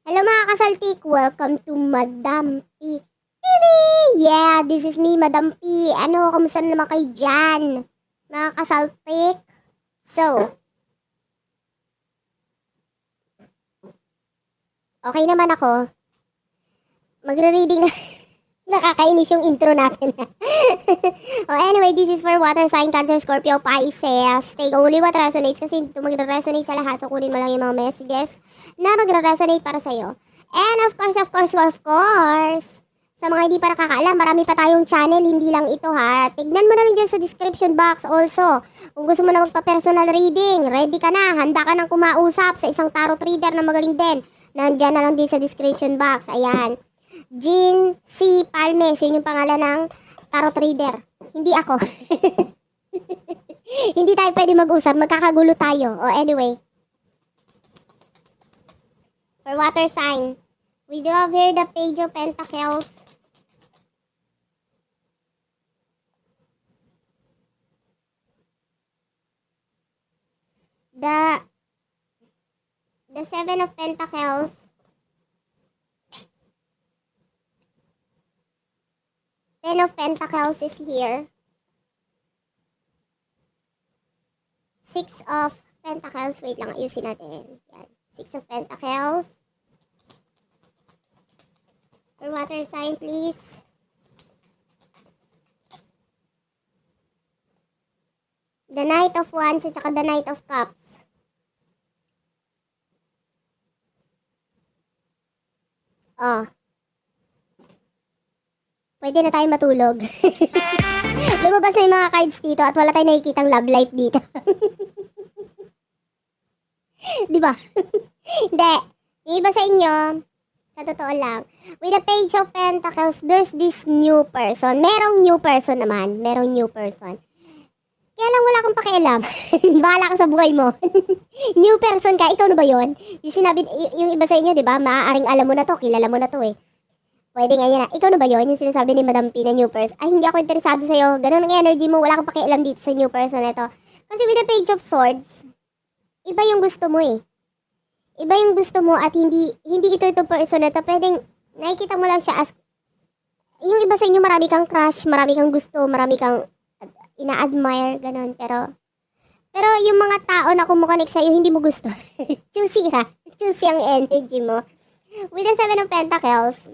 Hello mga kasaltik! Welcome to Madam P TV! Yeah, this is me, Madam P. Ano, kamusta naman kayo dyan? Mga kasaltik? So, okay naman ako. Magre-reading na. Nakakainis yung intro natin. Anyway, this is for water sign, Cancer, Scorpio, Pisces. Take only what resonates kasi hindi ito magre-resonate sa lahat. So, kunin mo lang yung mga messages na magre-resonate para sa'yo. And of course, sa mga hindi pa nakakaalam, marami pa tayong channel, hindi lang ito ha. Tignan mo na lang dyan sa description box also. Kung gusto mo na magpa-personal reading, ready ka na, handa ka nang kumausap sa isang tarot reader na magaling din. Nandyan na lang din sa description box. Ayan. Jean C. Palmes, yun yung pangalan ng tarot reader. Hindi ako. Hindi tayo pwede mag-usap, magkakagulo tayo. Anyway. For water sign, we do have here the Page of Pentacles. The Seven of Pentacles. Ten of Pentacles is here. Six of Pentacles. Wait lang, ayusin natin. Yan. Six of Pentacles. For water sign, please. The Knight of Wands at saka the Knight of Cups. Oh. Pwede na tayo matulog. Lumabas na yung mga cards dito at wala tayong nakikitang love life dito. Diba? Hindi. Yung iba sa inyo, sa totoo lang, with the Page of Pentacles, there's this new person. Merong new person naman. Merong new person. Kaya lang wala kang pakialam. Bahala ka sa buhay mo. New person ka. Ikaw na ba yun? Yung sinabi, yung iba sa inyo, diba? Maaaring alam mo na to. Kilala mo na to eh. Pwede nga yan. Ikaw na ba yun? Yung sinasabi ni Madam P na new person. Ay, hindi ako interesado sa'yo. Ganun ang energy mo. Wala kang pakialam dito sa new person na ito. Kasi with the Page of Swords, iba yung gusto mo eh. Iba yung gusto mo at hindi ito person na ito. Pwedeng, nakikita mo lang siya as, yung iba sa inyo marami kang crush, marami kang gusto, marami kang ina-admire, ganun. Pero yung mga tao na kumukonek sa'yo, hindi mo gusto. Choosy ha. Choosy ang energy mo. With the Seven of Pentacles,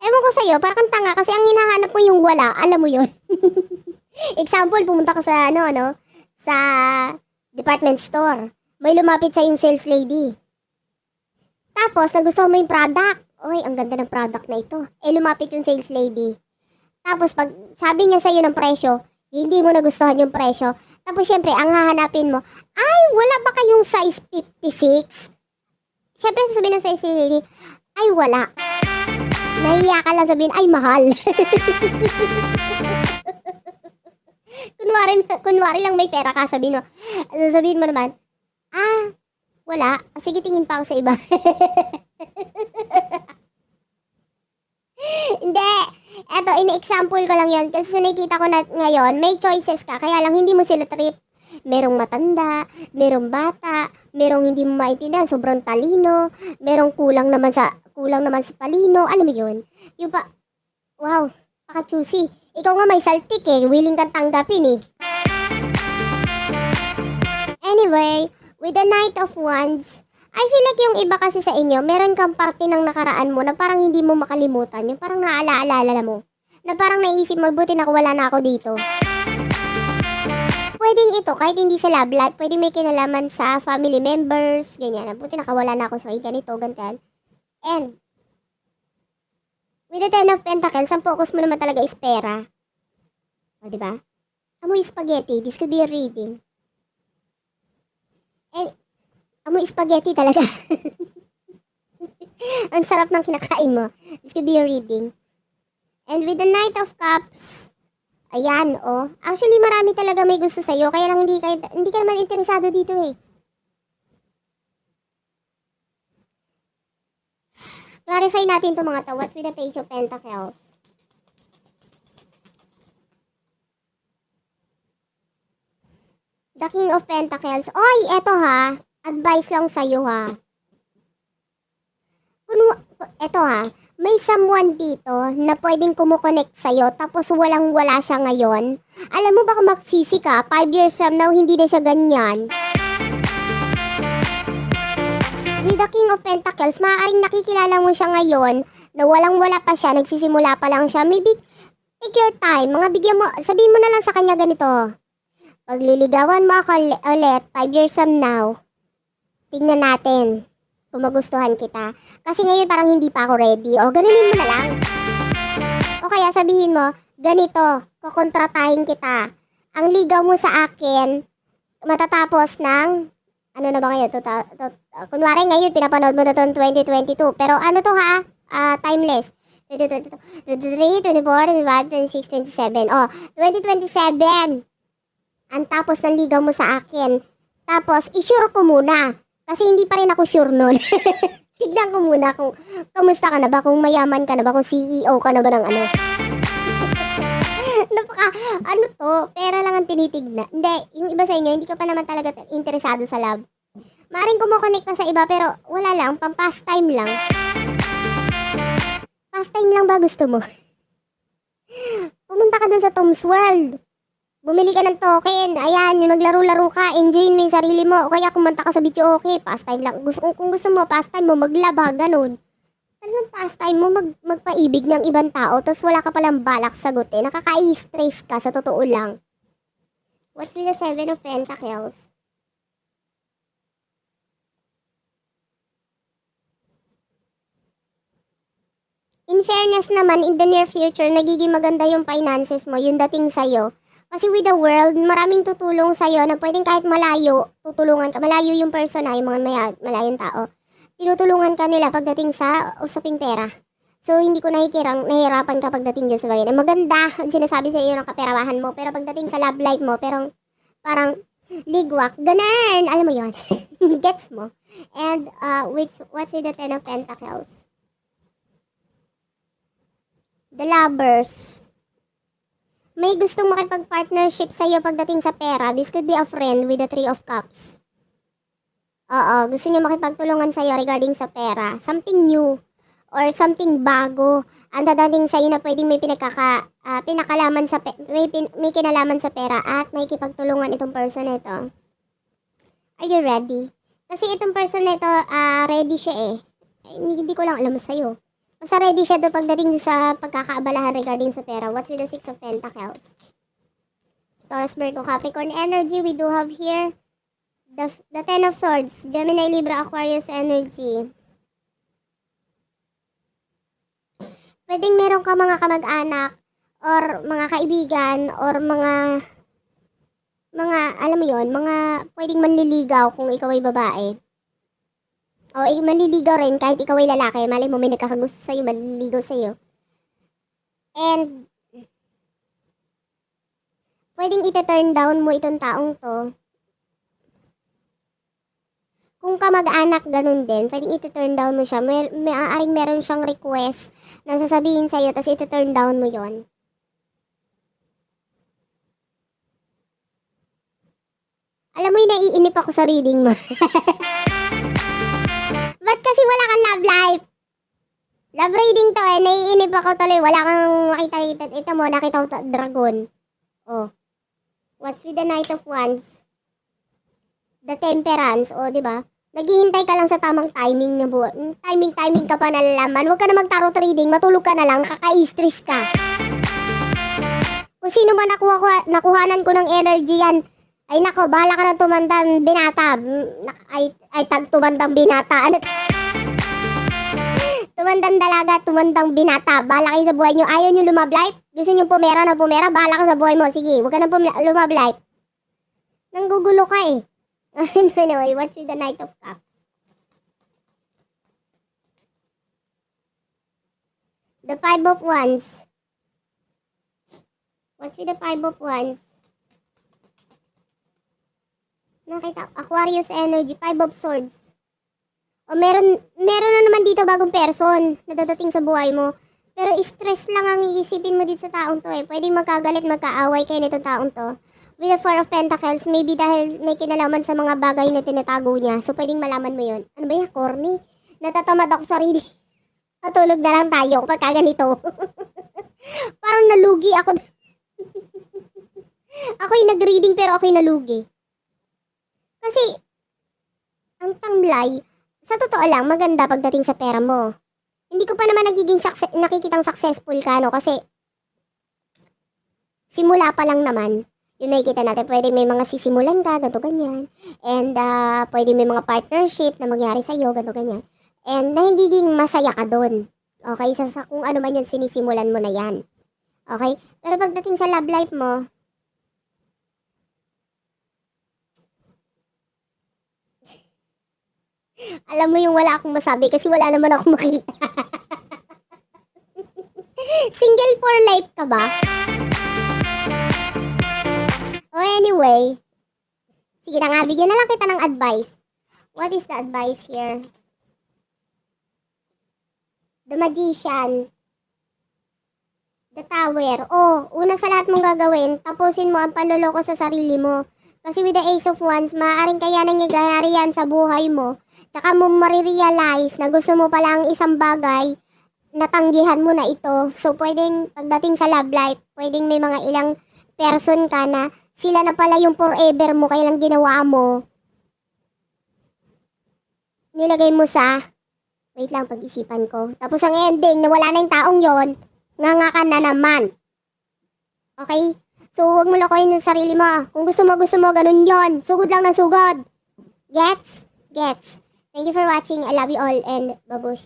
ewan ko sa'yo, parang kang tanga kasi ang hinahanap mo yung wala. Alam mo yun. Example, pumunta ka sa, sa department store. May lumapit sa yung sales lady. Tapos, nagustuhan mo yung product. Oy, ang ganda ng product na ito. Lumapit yung sales lady. Tapos, pag sabi niya sa'yo ng presyo, hindi mo nagustuhan yung presyo. Tapos, syempre, ang hahanapin mo, ay, wala ba kayong size 56? Syempre, sasabihin ng size lady, ay, wala. Nahiya ka lang sabihin, ay, mahal. kunwari lang may pera ka, sabihin mo naman, wala. Sige, tingin pa ako sa iba. Hindi. Eto, ini-example ko lang yon kasi nakikita ko na ngayon, may choices ka, kaya lang hindi mo sila trip. Merong matanda, merong bata, merong hindi mo maintindihan, sobrang talino, merong kulang naman sa talino, alam mo yun? Yung pa, wow, paka-choosy. Ikaw nga may saltik eh, willing kang tanggapin eh. Anyway, with the Knight of Wands, I feel like yung iba kasi sa inyo, meron kang parte ng nakaraan mo na parang hindi mo makalimutan. Yung parang naaalala mo. Na parang naisip mo, buti na wala na ako dito. Pwedeng ito, kahit hindi sa love life, pwedeng may kinalaman sa family members, ganyan. Buti nakawala na ako sa ganito, ganyan. And, with the Ten of Pentacles, ang focus mo naman talaga is pera. O, diba? Amoy spaghetti, this could be a reading. And, amoy spaghetti talaga. Ang sarap ng kinakain mo. This could be a reading. And with the Knight of Cups, ayan, oh. Actually, marami talaga may gusto sa'yo. Kaya lang hindi ka naman interesado dito eh. Clarify natin itong mga to. What's with the Page of Pentacles? The King of Pentacles. Oy, eto ha. Advice lang sa'yo ha. Eto ha, may someone dito na pwedeng kumukonect sa'yo tapos walang-wala siya ngayon. Alam mo baka magsisi ka, 5 years from now hindi na siya ganyan. With the King of Pentacles, maaaring nakikilala mo siya ngayon na walang-wala pa siya, nagsisimula pa lang siya. Maybe take your time, sabihin mo na lang sa kanya ganito. Pag liligawan mo ako ulit, 5 years from now, tingnan natin kung magustuhan kita. Kasi ngayon parang hindi pa ako ready. O, ganunin mo na lang. O kaya sabihin mo, ganito, kukontratahin kita. Ang ligaw mo sa akin, matatapos ng, ano na ba ngayon? Kunwari ngayon, pinapanood mo na ito 2022. Pero ano to ha? Timeless. 2022, 23, 24, 25, 26, 27. Oh, 2027. Ang tapos ng ligaw mo sa akin. Tapos, isure ko muna. Kasi hindi pa rin ako sure nun. Tignan ko muna kung kamusta ka na ba, kung mayaman ka na ba, kung CEO ka na ba ng ano. Ano to? Pera lang ang tinitignan. Hindi, yung iba sa inyo, hindi ka pa naman talaga interesado sa love. Maring kumukonect ka sa iba, pero wala lang, pang pastime lang. Pastime lang ba gusto mo? Pumunta ka dun sa Tom's World. Bumili ka ng token. Ayan, yung maglaro-laro ka. Enjoyin mo yung sarili mo. O kaya kumanta ka sa video, okay. Pastime lang. Kung gusto mo, pastime mo, maglaba, ganun. Talagang pastime mo, magpaibig ng ibang tao. Tapos wala ka palang balak sagutin. Nakaka-stress ka sa totoo lang. What's with the 7 of Pentacles? In fairness naman, in the near future, nagiging maganda yung finances mo, yung dating sa'yo. Kasi with the world, maraming tutulong sa'yo na pwedeng kahit malayo, tutulungan ka. Malayo yung person na, yung mga malayong tao. Tinutulungan ka nila pagdating sa usaping pera. So, hindi ko nahihirapan ka pagdating dyan sa bagay. Maganda ang sinasabi sa iyo ng kaperawahan mo. Pero pagdating sa love life mo, parang ligwak. Ganun! Alam mo yon. Gets mo? And, what's with the 10 of Pentacles? The Lovers. May gustong makipag-partnership sa'yo pagdating sa pera. This could be a friend with the 3 of Cups. Oo, gusto niya makipagtulungan sa'yo regarding sa pera. Something new or something bago ang dadating sa'yo na pwedeng may pinakalaman sa may kinalaman sa pera at may kipagtulungan itong person na ito. Are you ready? Kasi itong person na ito, ready siya eh. Hindi ko lang alam sa'yo. Basta ready siya doon pagdating sa pagkakaabalahan regarding sa pera. What's with the 6 of Pentacles? Taurus, Virgo, Capricorn energy. We do have here the 10 of Swords. Gemini, Libra, Aquarius energy. Pwedeng meron ka mga kamag-anak or mga kaibigan or mga alam mo yon, mga pwedeng manliligaw kung ikaw ay babae. O, maliligaw rin kahit ikaw ay lalaki. Malay mo may nagkakagusto sa'yo, maliligaw sa'yo. And, pwedeng ita-turn down mo itong taong to. Kung kamag-anak, ganun din. Pwedeng ita-turn down mo siya. Maaaring meron siyang request na sasabihin sa'yo, tapos ita-turn down mo yon. Alam mo yung naiinip ako sa reading mo. Ba't kasi wala kang love life? Love reading to eh. Naiinip ako tuloy. Wala kang makita. Ito mo, nakita ko dragon. Oh. What's with the Knight of Wands? The Temperance. Oh, di ba? Naghihintay ka lang sa tamang timing na buwan. Timing ka pa nalalaman. Huwag ka na mag-tarot reading. Matulog ka na lang. Kaka-stress ka. Kung sino man nakuhanan ko ng energy yan, ay nako, bahala ka na tumandang binata. Tumandang binata. Ano? Tumandang dalaga, tumandang binata. Bahala kayo sa buhay nyo. Ayaw nyo lumablife? Gusto nyo pumera na pumera? Bahala ka sa buhay mo. Sige, huwag ka na lumablife. Nanggugulo ka eh. Anyway, what's with the Knight of Cups? The 5 of Wands. What's with the 5 of Wands? Nakita, Aquarius energy, 5 of Swords. O meron na naman dito bagong person na dadating sa buhay mo. Pero stress lang ang iisipin mo dito sa taong to eh. Pwedeng magkagalit, magkaaway kayo nitong taong to. With the 4 of Pentacles, maybe dahil may kinalaman sa mga bagay na tinatago niya. So pwedeng malaman mo yun. Ano ba yan? Corny? Natatamad ako sa reading. Matulog na lang tayo kapag ganito. Parang nalugi ako. Ako'y nag-reading pero ako'y nalugi. Kasi, ang tamlay, sa totoo lang, maganda pagdating sa pera mo. Hindi ko pa naman nakikitang successful ka, no? Kasi, simula pa lang naman. Yun nakikita natin, pwede may mga sisimulan ka, ganito, ganyan. And, pwede may mga partnership na mangyari sa'yo, ganito, ganyan. And, nagiging masaya ka doon. Okay? Sa kung ano man yan, sinisimulan mo na yan. Okay? Pero pagdating sa love life mo, alam mo yung wala akong masabi kasi wala naman akong makita. Single for life ka ba? Oh, anyway. Sige na nga, bigyan na lang kita ng advice. What is the advice here? The Magician. The Tower. Oh, una sa lahat mong gagawin, tapusin mo ang panloloko sa sarili mo. Kasi with the Ace of Wands, maaaring kaya nangyayari yan sa buhay mo. Tsaka mo marirealize na gusto mo pala ang isang bagay, natanggihan mo na ito. So, pwedeng, pagdating sa love life, pwedeng may mga ilang person ka na sila na pala yung forever mo, kaya lang ginawa mo. Nilagay mo sa, wait lang, pag-isipan ko. Tapos ang ending, nawala na yung taong yon, nga ka na naman. Okay? So, huwag mo lokohin yung sarili mo. Kung gusto mo, ganun yon. Sugod lang ng sugod. Gets? Gets. Thank you for watching. I love you all and babush.